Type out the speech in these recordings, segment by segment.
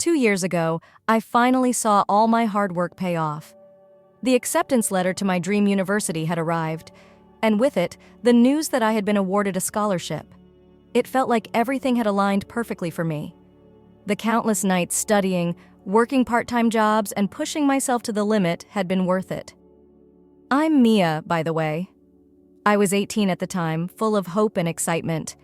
2 years ago, I finally saw all my hard work pay off. The acceptance letter to my dream university had arrived, and with it, the news that I had been awarded a scholarship. It felt like everything had aligned perfectly for me. The countless nights studying, working part-time jobs, and pushing myself to the limit had been worth it. I'm Mia, by the way. I was 18 at the time, full of hope and excitement.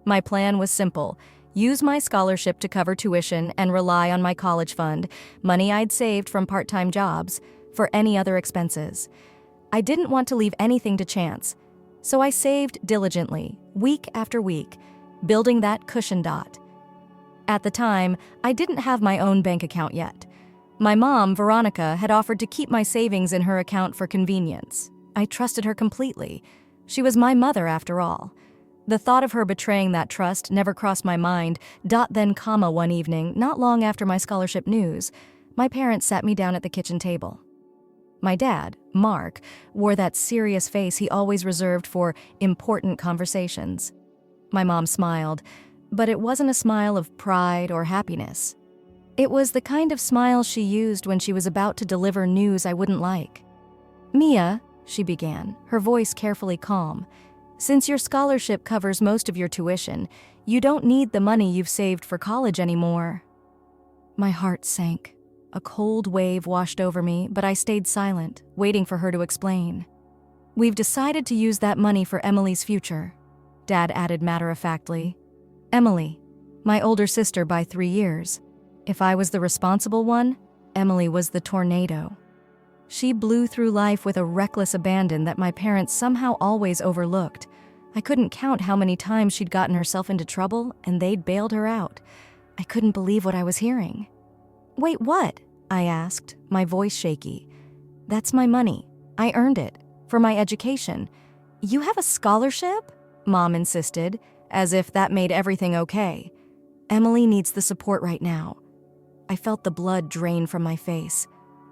My plan was simple: use my scholarship to cover tuition and rely on my college fund, money I'd saved from part-time jobs, for any other expenses. I didn't want to leave anything to chance, so I saved diligently, week after week, building that cushion dot. At the time, I didn't have my own bank account yet. My mom, Veronica, had offered to keep my savings in her account for convenience. I trusted her completely. She was my mother, after all. The thought of her betraying that trust never crossed my mind. Then, one evening, not long after my scholarship news, my parents sat me down at the kitchen table. My dad, Mark, wore that serious face he always reserved for important conversations. My mom smiled, but it wasn't a smile of pride or happiness. It was the kind of smile she used when she was about to deliver news I wouldn't like. "Mia," she began, her voice carefully calm, "since your scholarship covers most of your tuition, you don't need the money you've saved for college anymore." My heart sank. A cold wave washed over me, but I stayed silent, waiting for her to explain. "We've decided to use that money for Emily's future," Dad added matter-of-factly. "Emily, my older sister by 3 years. If I was the responsible one, Emily was the tornado. She blew through life with a reckless abandon that my parents somehow always overlooked. I couldn't count how many times she'd gotten herself into trouble and they'd bailed her out. I couldn't believe what I was hearing. "Wait, what?" I asked, my voice shaky. "That's my money. I earned it. For my education." "You have a scholarship?" Mom insisted, as if that made everything okay. "Emily needs the support right now." I felt the blood drain from my face.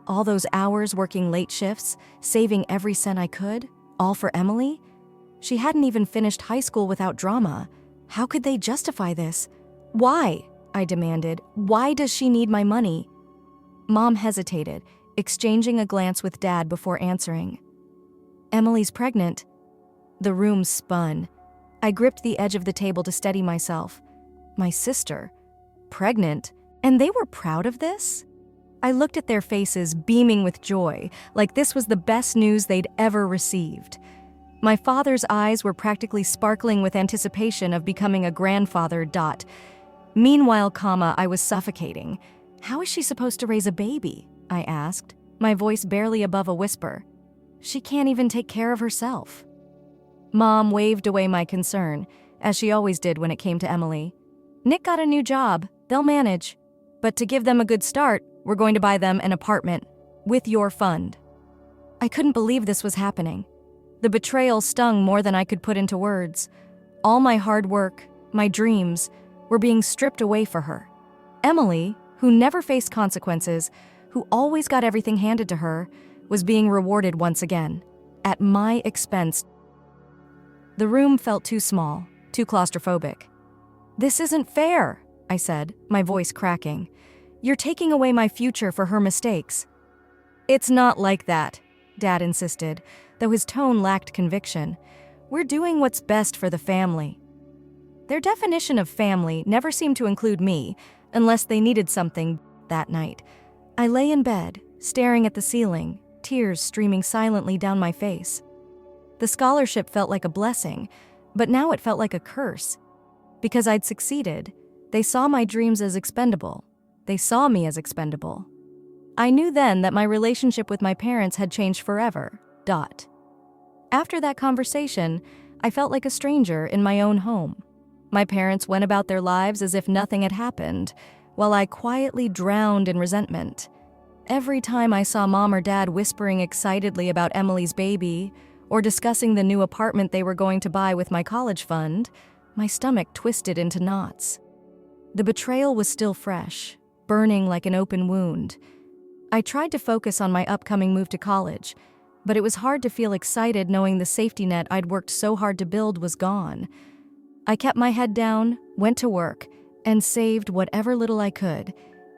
All those hours working late shifts, saving every cent I could, all for Emily? She hadn't even finished high school without drama. How could they justify this? "Why?" I demanded. "Why does she need my money?" Mom hesitated, exchanging a glance with Dad before answering. "Emily's pregnant." The room spun. I gripped the edge of the table to steady myself. My sister? Pregnant? And they were proud of this? I looked at their faces, beaming with joy, like this was the best news they'd ever received. My father's eyes were practically sparkling with anticipation of becoming a grandfather. Meanwhile, I was suffocating. "How is she supposed to raise a baby?" I asked, my voice barely above a whisper. "She can't even take care of herself." Mom waved away my concern, as she always did when it came to Emily. "Nick got a new job. They'll manage. But to give them a good start, we're going to buy them an apartment. With your fund." I couldn't believe this was happening. The betrayal stung more than I could put into words. All my hard work, my dreams, were being stripped away for her. Emily, who never faced consequences, who always got everything handed to her, was being rewarded once again, at my expense. The room felt too small, too claustrophobic. "This isn't fair," I said, my voice cracking. "You're taking away my future for her mistakes." "It's not like that," Dad insisted, though his tone lacked conviction. "We're doing what's best for the family." Their definition of family never seemed to include me, unless they needed something. That night, I lay in bed, staring at the ceiling, tears streaming silently down my face. The scholarship felt like a blessing, but now it felt like a curse. Because I'd succeeded, they saw my dreams as expendable. They saw me as expendable. I knew then that my relationship with my parents had changed forever. After that conversation, I felt like a stranger in my own home. My parents went about their lives as if nothing had happened, while I quietly drowned in resentment. Every time I saw Mom or Dad whispering excitedly about Emily's baby, or discussing the new apartment they were going to buy with my college fund, my stomach twisted into knots. The betrayal was still fresh, burning like an open wound. I tried to focus on my upcoming move to college, but it was hard to feel excited knowing the safety net I'd worked so hard to build was gone. I kept my head down, went to work, and saved whatever little I could,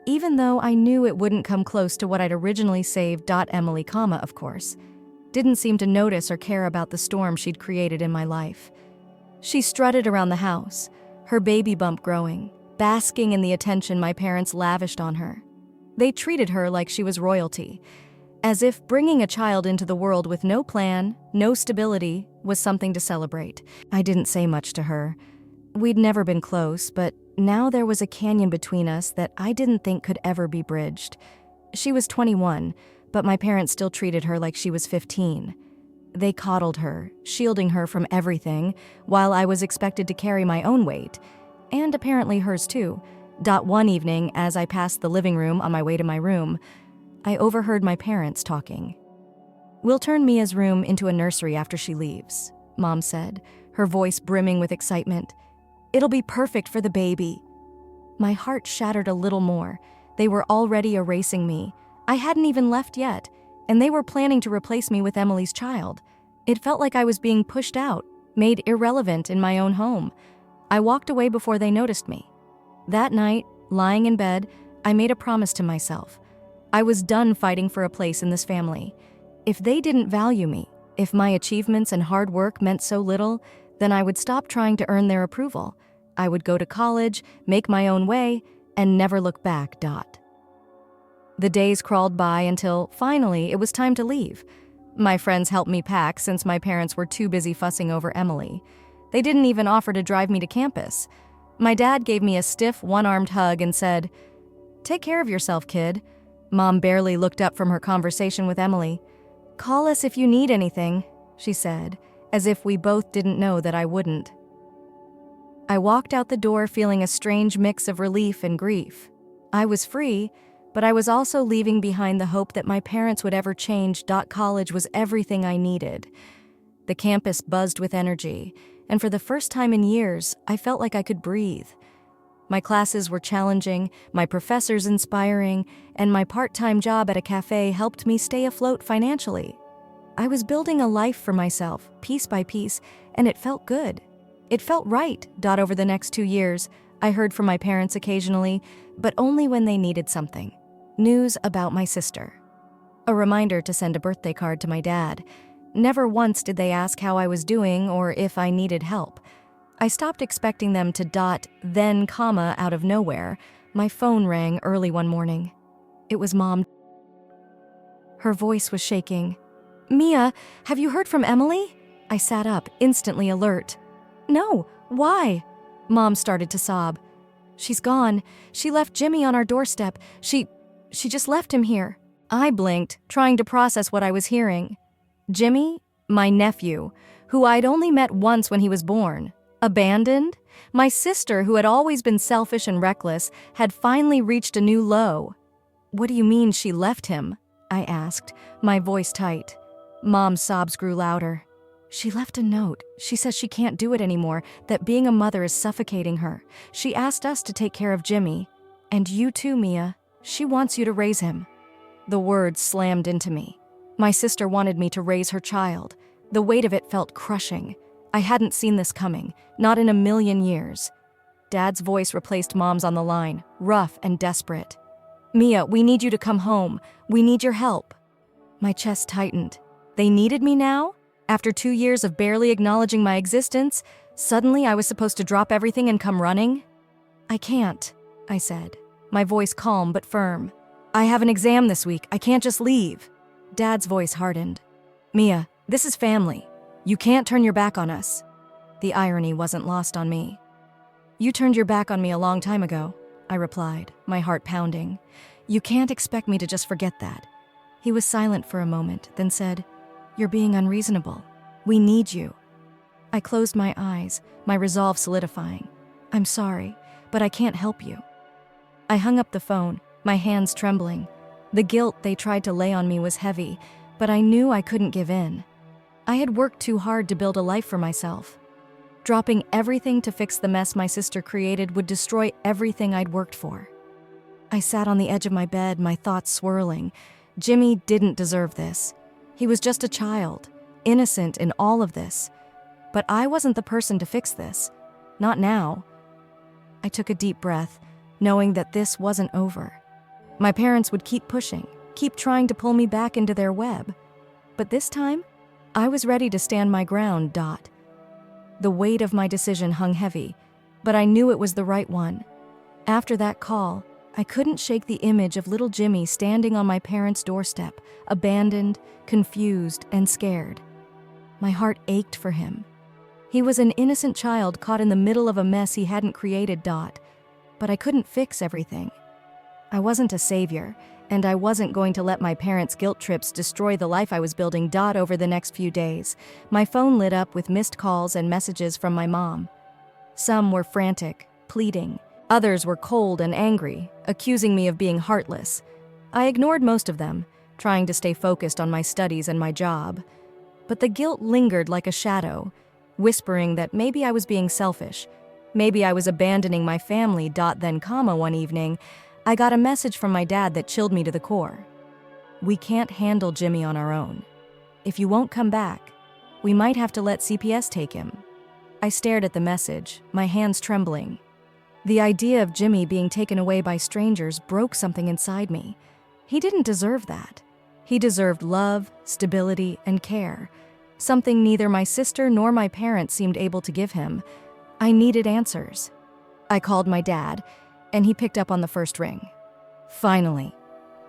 even though I knew it wouldn't come close to what I'd originally saved. Emily, of course, didn't seem to notice or care about the storm she'd created in my life. She strutted around the house, her baby bump growing, basking in the attention my parents lavished on her. They treated her like she was royalty, as if bringing a child into the world with no plan, no stability, was something to celebrate. I didn't say much to her. We'd never been close, but now there was a canyon between us that I didn't think could ever be bridged. She was 21, but my parents still treated her like she was 15. They coddled her, shielding her from everything, while I was expected to carry my own weight, and apparently hers too. One evening, as I passed the living room on my way to my room, I overheard my parents talking. "We'll turn Mia's room into a nursery after she leaves," Mom said, her voice brimming with excitement. "It'll be perfect for the baby." My heart shattered a little more. They were already erasing me. I hadn't even left yet, and they were planning to replace me with Emily's child. It felt like I was being pushed out, made irrelevant in my own home. I walked away before they noticed me. That night, lying in bed, I made a promise to myself. I was done fighting for a place in this family. If they didn't value me, if my achievements and hard work meant so little, then I would stop trying to earn their approval. I would go to college, make my own way, and never look back. The days crawled by until, finally, it was time to leave. My friends helped me pack since my parents were too busy fussing over Emily. They didn't even offer to drive me to campus. My dad gave me a stiff, one-armed hug and said, "Take care of yourself, kid." Mom barely looked up from her conversation with Emily. "Call us if you need anything," she said, as if we both didn't know that I wouldn't. I walked out the door feeling a strange mix of relief and grief. I was free, but I was also leaving behind the hope that my parents would ever change. College was everything I needed. The campus buzzed with energy, and for the first time in years, I felt like I could breathe. My classes were challenging, my professors inspiring, and my part-time job at a cafe helped me stay afloat financially. I was building a life for myself, piece by piece, and it felt good. It felt right. Over the next 2 years, I heard from my parents occasionally, but only when they needed something. News about my sister. A reminder to send a birthday card to my dad. Never once did they ask how I was doing or if I needed help. I stopped expecting them to then, out of nowhere. My phone rang early one morning. It was Mom. Her voice was shaking. "Mia, have you heard from Emily?" I sat up, instantly alert. "No, why?" Mom started to sob. "She's gone. She left Jimmy on our doorstep. She just left him here." I blinked, trying to process what I was hearing. Jimmy, my nephew, who I'd only met once when he was born. Abandoned? My sister, who had always been selfish and reckless, had finally reached a new low. "What do you mean she left him?" I asked, my voice tight. Mom's sobs grew louder. "She left a note. She says she can't do it anymore, that being a mother is suffocating her. She asked us to take care of Jimmy. And you too, Mia. She wants you to raise him." The words slammed into me. My sister wanted me to raise her child. The weight of it felt crushing. I hadn't seen this coming, not in a million years. Dad's voice replaced Mom's on the line, rough and desperate. "Mia, we need you to come home. We need your help." My chest tightened. They needed me now? After 2 years of barely acknowledging my existence, suddenly I was supposed to drop everything and come running? "I can't," I said, my voice calm but firm. "I have an exam this week. I can't just leave." Dad's voice hardened. "Mia, this is family. You can't turn your back on us." The irony wasn't lost on me. "You turned your back on me a long time ago," I replied, my heart pounding. "You can't expect me to just forget that." He was silent for a moment, then said, "You're being unreasonable. We need you." I closed my eyes, my resolve solidifying. "I'm sorry, but I can't help you." I hung up the phone, my hands trembling. The guilt they tried to lay on me was heavy, but I knew I couldn't give in. I had worked too hard to build a life for myself. Dropping everything to fix the mess my sister created would destroy everything I'd worked for. I sat on the edge of my bed, my thoughts swirling. Jimmy didn't deserve this. He was just a child, innocent in all of this. But I wasn't the person to fix this. Not now. I took a deep breath, knowing that this wasn't over. My parents would keep pushing, keep trying to pull me back into their web. But this time, I was ready to stand my ground. The weight of my decision hung heavy, but I knew it was the right one. After that call, I couldn't shake the image of little Jimmy standing on my parents' doorstep, abandoned, confused, and scared. My heart ached for him. He was an innocent child caught in the middle of a mess he hadn't created. But I couldn't fix everything. I wasn't a savior, and I wasn't going to let my parents' guilt trips destroy the life I was building. Over the next few days, my phone lit up with missed calls and messages from my mom. Some were frantic, pleading. Others were cold and angry, accusing me of being heartless. I ignored most of them, trying to stay focused on my studies and my job. But the guilt lingered like a shadow, whispering that maybe I was being selfish, maybe I was abandoning my family. Then, one evening, I got a message from my dad that chilled me to the core. "We can't handle Jimmy on our own. If you won't come back, we might have to let CPS take him." I stared at the message, my hands trembling. The idea of Jimmy being taken away by strangers broke something inside me. He didn't deserve that. He deserved love, stability, and care, something neither my sister nor my parents seemed able to give him. I needed answers. I called my dad, and he picked up on the first ring. "Finally,"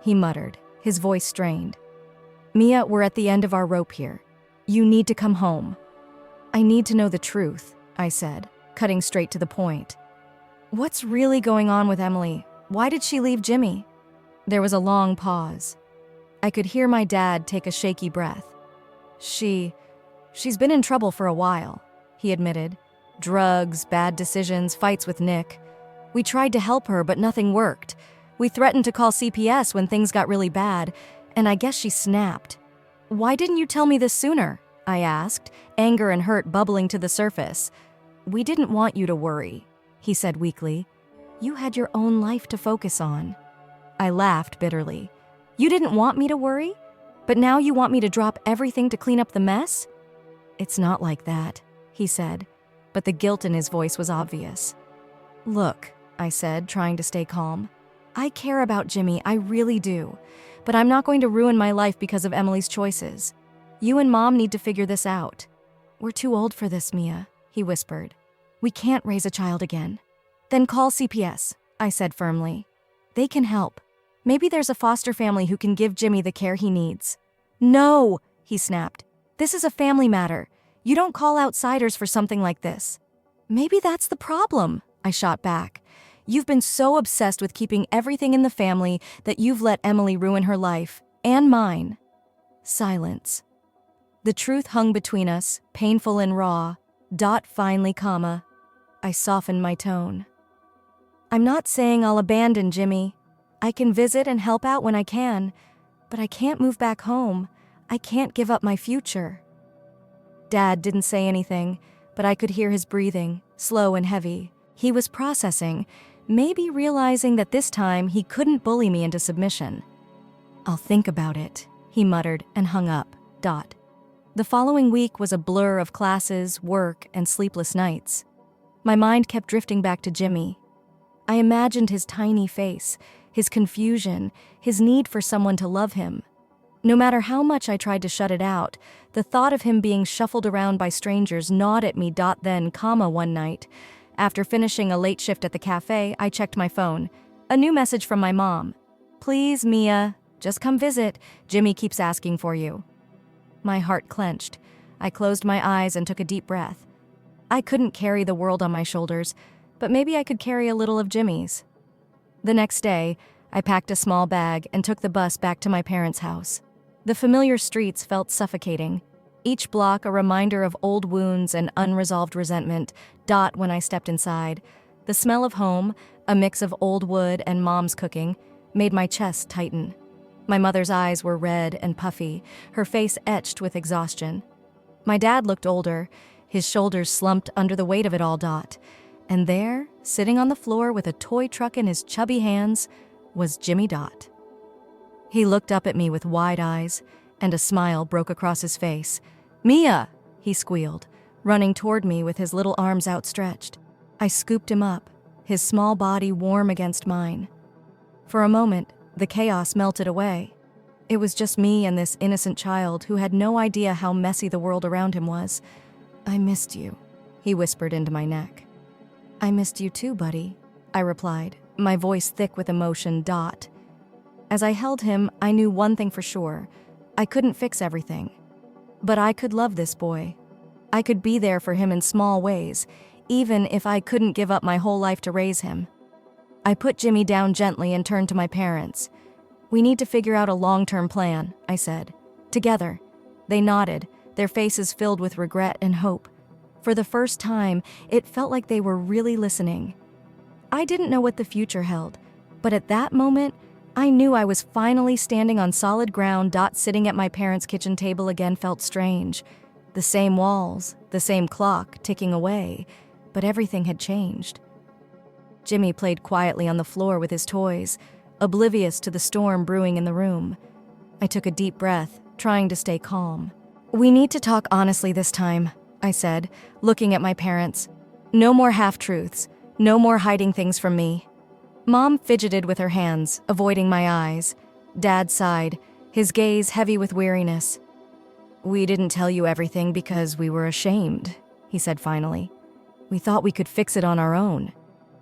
he muttered, his voice strained. "Mia, we're at the end of our rope here. You need to come home." "I need to know the truth," I said, cutting straight to the point. "What's really going on with Emily? Why did she leave Jimmy?" There was a long pause. I could hear my dad take a shaky breath. She's been in trouble for a while," he admitted. "Drugs, bad decisions, fights with Nick. We tried to help her, but nothing worked. We threatened to call CPS when things got really bad, and I guess she snapped." "Why didn't you tell me this sooner?" I asked, anger and hurt bubbling to the surface. "We didn't want you to worry," he said weakly. "You had your own life to focus on." I laughed bitterly. "You didn't want me to worry? But now you want me to drop everything to clean up the mess?" "It's not like that," he said, but the guilt in his voice was obvious. "Look," I said, trying to stay calm. "I care about Jimmy, I really do. But I'm not going to ruin my life because of Emily's choices. You and Mom need to figure this out." "We're too old for this, Mia," he whispered. "We can't raise a child again." "Then call CPS," I said firmly. "They can help. Maybe there's a foster family who can give Jimmy the care he needs." "No," he snapped. "This is a family matter. You don't call outsiders for something like this." "Maybe that's the problem," I shot back. "You've been so obsessed with keeping everything in the family that you've let Emily ruin her life, and mine." Silence. The truth hung between us, painful and raw. Finally, I softened my tone. "I'm not saying I'll abandon Jimmy. I can visit and help out when I can, but I can't move back home. I can't give up my future." Dad didn't say anything, but I could hear his breathing, slow and heavy. He was processing, maybe realizing that this time he couldn't bully me into submission. "I'll think about it," he muttered and hung up. The following week was a blur of classes, work, and sleepless nights. My mind kept drifting back to Jimmy. I imagined his tiny face, his confusion, his need for someone to love him. No matter how much I tried to shut it out, the thought of him being shuffled around by strangers gnawed at me. Then, one night, after finishing a late shift at the cafe, I checked my phone. A new message from my mom. "Please, Mia, just come visit. Jimmy keeps asking for you." My heart clenched. I closed my eyes and took a deep breath. I couldn't carry the world on my shoulders, but maybe I could carry a little of Jimmy's. The next day, I packed a small bag and took the bus back to my parents' house. The familiar streets felt suffocating, each block a reminder of old wounds and unresolved resentment. When I stepped inside, the smell of home, a mix of old wood and Mom's cooking, made my chest tighten. My mother's eyes were red and puffy, her face etched with exhaustion. My dad looked older, his shoulders slumped under the weight of it all. And there, sitting on the floor with a toy truck in his chubby hands, was Jimmy. He looked up at me with wide eyes, and a smile broke across his face. "Mia!" he squealed, running toward me with his little arms outstretched. I scooped him up, his small body warm against mine. For a moment, The chaos melted away. It was just me and this innocent child who had no idea how messy the world around him was. "I missed you," he whispered into my neck. "I missed you too, buddy," I replied, my voice thick with emotion. As I held him, I knew one thing for sure. I couldn't fix everything. But I could love this boy. I could be there for him in small ways, even if I couldn't give up my whole life to raise him. I put Jimmy down gently and turned to my parents. "We need to figure out a long-term plan," I said. "Together." They nodded, their faces filled with regret and hope. For the first time, it felt like they were really listening. I didn't know what the future held, but at that moment, I knew I was finally standing on solid ground. Sitting at my parents' kitchen table again felt strange. The same walls, the same clock ticking away, but everything had changed. Jimmy played quietly on the floor with his toys, oblivious to the storm brewing in the room. I took a deep breath, trying to stay calm. "We need to talk honestly this time," I said, looking at my parents. "No more half-truths, no more hiding things from me." Mom fidgeted with her hands, avoiding my eyes. Dad sighed, his gaze heavy with weariness. "We didn't tell you everything because we were ashamed," he said finally. "We thought we could fix it on our own."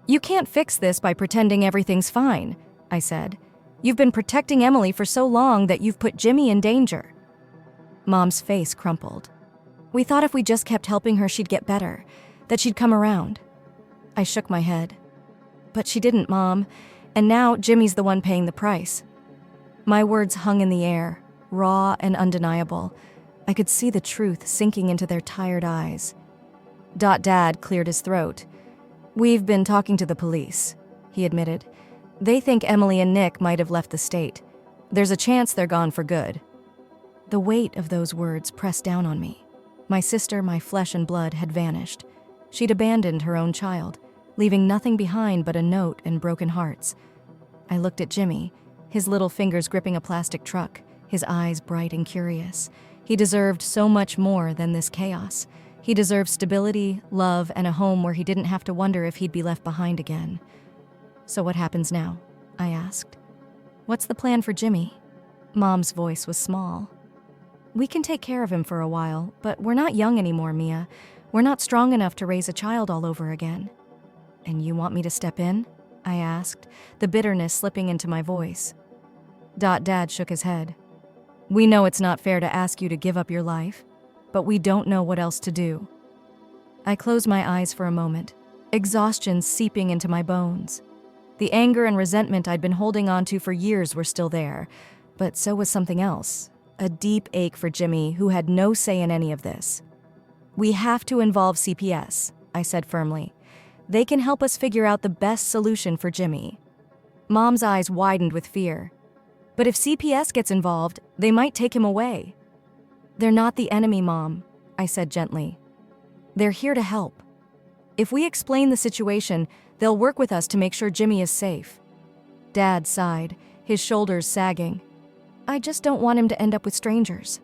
"You can't fix this by pretending everything's fine," I said. "You've been protecting Emily for so long that you've put Jimmy in danger." Mom's face crumpled. "We thought if we just kept helping her, she'd get better, that she'd come around." I shook my head. "But she didn't, Mom, and now Jimmy's the one paying the price." My words hung in the air, raw and undeniable. I could see the truth sinking into their tired eyes. Dad cleared his throat. "We've been talking to the police," he admitted. "They think Emily and Nick might have left the state. There's a chance they're gone for good." The weight of those words pressed down on me. My sister, my flesh and blood, had vanished. She'd abandoned her own child, leaving nothing behind but a note and broken hearts. I looked at Jimmy, his little fingers gripping a plastic truck, his eyes bright and curious. He deserved so much more than this chaos. He deserved stability, love, and a home where he didn't have to wonder if he'd be left behind again. "So what happens now?" I asked. "What's the plan for Jimmy?" Mom's voice was small. "We can take care of him for a while, but we're not young anymore, Mia. We're not strong enough to raise a child all over again." "And you want me to step in?" I asked, the bitterness slipping into my voice. Dad shook his head. "We know it's not fair to ask you to give up your life, but we don't know what else to do." I closed my eyes for a moment, exhaustion seeping into my bones. The anger and resentment I'd been holding on to for years were still there, but so was something else, a deep ache for Jimmy, who had no say in any of this. "We have to involve CPS," I said firmly. "They can help us figure out the best solution for Jimmy." Mom's eyes widened with fear. "But if CPS gets involved, they might take him away." "They're not the enemy, Mom," I said gently. "They're here to help. If we explain the situation, they'll work with us to make sure Jimmy is safe." Dad sighed, his shoulders sagging. "I just don't want him to end up with strangers."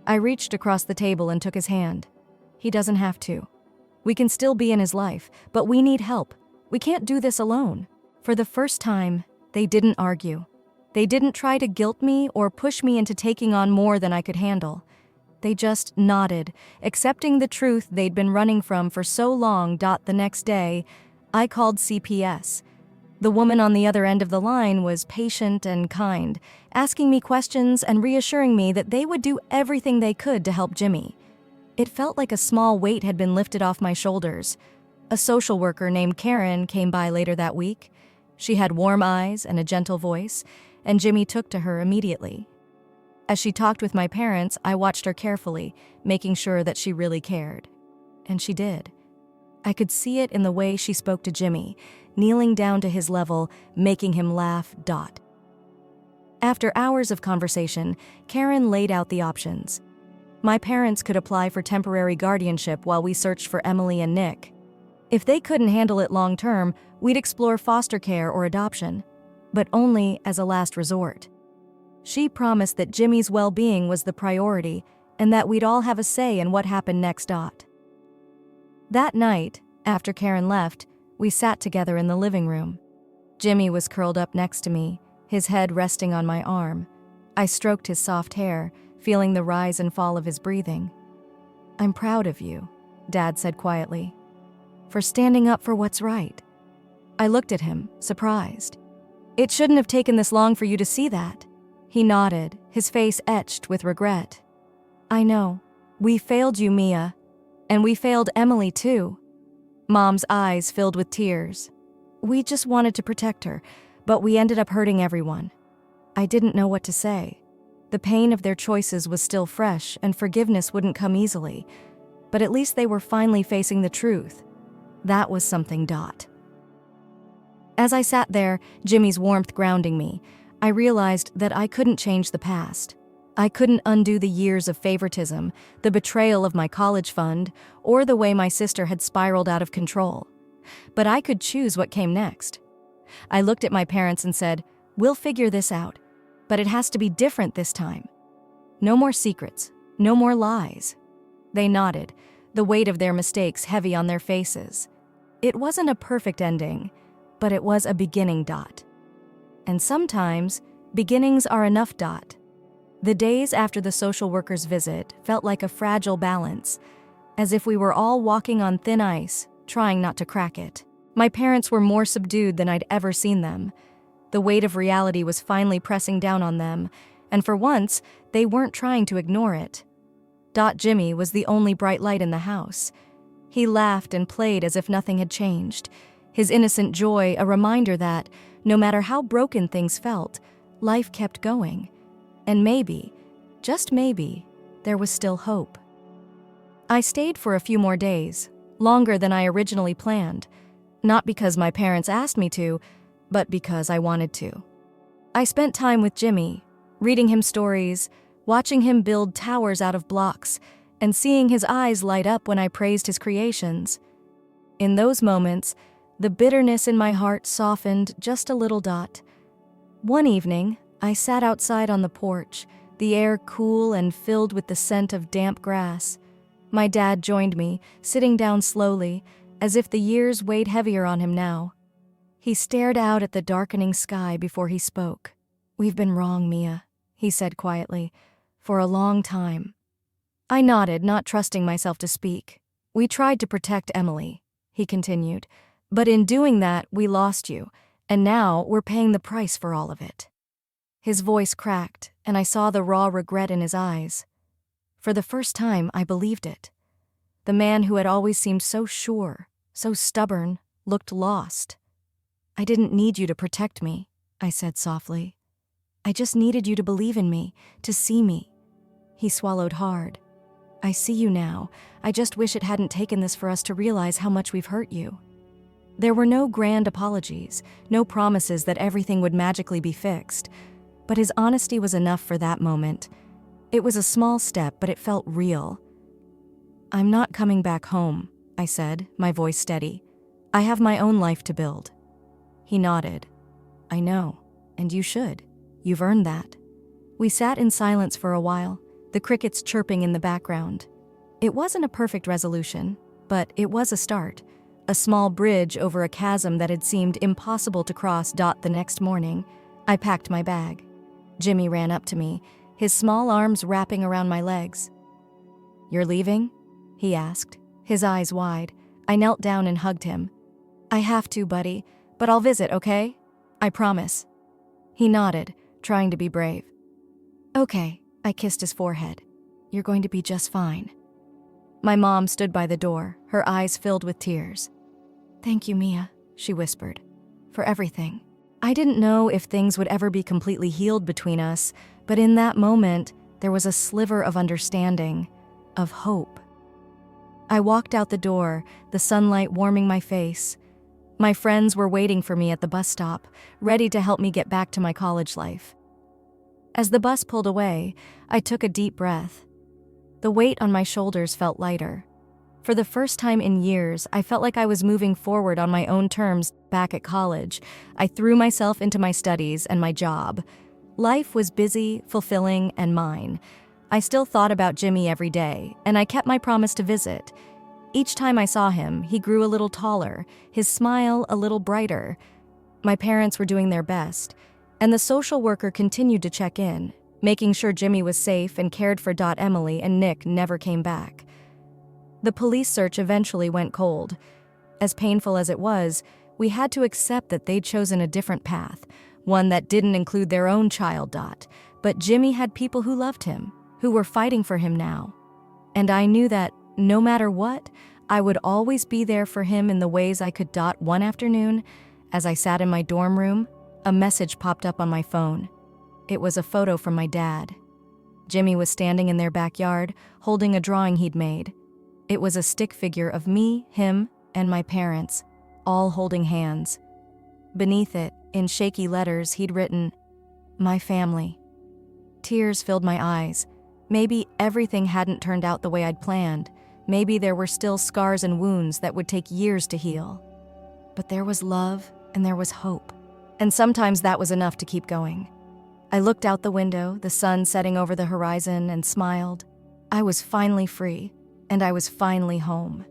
I reached across the table and took his hand. "He doesn't have to. We can still be in his life, but we need help. We can't do this alone." For the first time, they didn't argue. They didn't try to guilt me or push me into taking on more than I could handle. They just nodded, accepting the truth they'd been running from for so long. The next day, I called CPS. The woman on the other end of the line was patient and kind, asking me questions and reassuring me that they would do everything they could to help Jimmy. It felt like a small weight had been lifted off my shoulders. A social worker named Karen came by later that week. She had warm eyes and a gentle voice, and Jimmy took to her immediately. As she talked with my parents, I watched her carefully, making sure that she really cared. And she did. I could see it in the way she spoke to Jimmy, kneeling down to his level, making him laugh. After hours of conversation, Karen laid out the options. My parents could apply for temporary guardianship while we searched for Emily and Nick. If they couldn't handle it long term, we'd explore foster care or adoption, but only as a last resort. She promised that Jimmy's well-being was the priority and that we'd all have a say in what happened next. That night, after Karen left, we sat together in the living room. Jimmy was curled up next to me, his head resting on my arm. I stroked his soft hair, feeling the rise and fall of his breathing. "I'm proud of you," Dad said quietly, "for standing up for what's right." I looked at him, surprised. "It shouldn't have taken this long for you to see that." He nodded, his face etched with regret. "I know. We failed you, Mia. And we failed Emily, too." Mom's eyes filled with tears. "We just wanted to protect her, but we ended up hurting everyone." I didn't know what to say. The pain of their choices was still fresh, and forgiveness wouldn't come easily. But at least they were finally facing the truth. That was something. As I sat there, Jimmy's warmth grounding me, I realized that I couldn't change the past. I couldn't undo the years of favoritism, the betrayal of my college fund, or the way my sister had spiraled out of control. But I could choose what came next. I looked at my parents and said, "We'll figure this out, but it has to be different this time. No more secrets, no more lies." They nodded, the weight of their mistakes heavy on their faces. It wasn't a perfect ending, but it was a beginning. And sometimes, beginnings are enough. The days after the social worker's visit felt like a fragile balance, as if we were all walking on thin ice, trying not to crack it. My parents were more subdued than I'd ever seen them. The weight of reality was finally pressing down on them, and for once, they weren't trying to ignore it. Jimmy was the only bright light in the house. He laughed and played as if nothing had changed, his innocent joy a reminder that, no matter how broken things felt, life kept going. And maybe, just maybe, there was still hope. I stayed for a few more days, longer than I originally planned, not because my parents asked me to, but because I wanted to. I spent time with Jimmy, reading him stories, watching him build towers out of blocks, and seeing his eyes light up when I praised his creations. In those moments, the bitterness in my heart softened just a little. One evening, I sat outside on the porch, the air cool and filled with the scent of damp grass. My dad joined me, sitting down slowly, as if the years weighed heavier on him now. He stared out at the darkening sky before he spoke. "We've been wrong, Mia," he said quietly, "for a long time." I nodded, not trusting myself to speak. "We tried to protect Emily," he continued, "but in doing that, we lost you, and now we're paying the price for all of it." His voice cracked, and I saw the raw regret in his eyes. For the first time, I believed it. The man who had always seemed so sure, so stubborn, looked lost. "I didn't need you to protect me," I said softly. "I just needed you to believe in me, to see me." He swallowed hard. "I see you now. I just wish it hadn't taken this for us to realize how much we've hurt you." There were no grand apologies, no promises that everything would magically be fixed. But his honesty was enough for that moment. It was a small step, but it felt real. "I'm not coming back home," I said, my voice steady. "I have my own life to build." He nodded. "I know, and you should. You've earned that." We sat in silence for a while, the crickets chirping in the background. It wasn't a perfect resolution, but it was a start, a small bridge over a chasm that had seemed impossible to cross. The next morning, I packed my bag. Jimmy ran up to me, his small arms wrapping around my legs. "You're leaving?" he asked, his eyes wide. I knelt down and hugged him. "I have to, buddy, but I'll visit, okay? I promise." He nodded, trying to be brave. "Okay," I kissed his forehead. "You're going to be just fine." My mom stood by the door, her eyes filled with tears. "Thank you, Mia," she whispered, "for everything." I didn't know if things would ever be completely healed between us, but in that moment, there was a sliver of understanding, of hope. I walked out the door, the sunlight warming my face. My friends were waiting for me at the bus stop, ready to help me get back to my college life. As the bus pulled away, I took a deep breath. The weight on my shoulders felt lighter. For the first time in years, I felt like I was moving forward on my own terms. Back at college, I threw myself into my studies and my job. Life was busy, fulfilling, and mine. I still thought about Jimmy every day, and I kept my promise to visit. Each time I saw him, he grew a little taller, his smile a little brighter. My parents were doing their best, And the social worker continued to check in, making sure Jimmy was safe and cared for. Emily and Nick never came back. The police search eventually went cold. As painful as it was, we had to accept that they'd chosen a different path, one that didn't include their own child. But Jimmy had people who loved him, who were fighting for him now. And I knew that, no matter what, I would always be there for him in the ways I could. One afternoon, as I sat in my dorm room, a message popped up on my phone. It was a photo from my dad. Jimmy was standing in their backyard, holding a drawing he'd made. It was a stick figure of me, him, and my parents, all holding hands. Beneath it, in shaky letters, he'd written, "My family." Tears filled my eyes. Maybe everything hadn't turned out the way I'd planned. Maybe there were still scars and wounds that would take years to heal. But there was love and there was hope. And sometimes that was enough to keep going. I looked out the window, the sun setting over the horizon, and smiled. I was finally free, and I was finally home.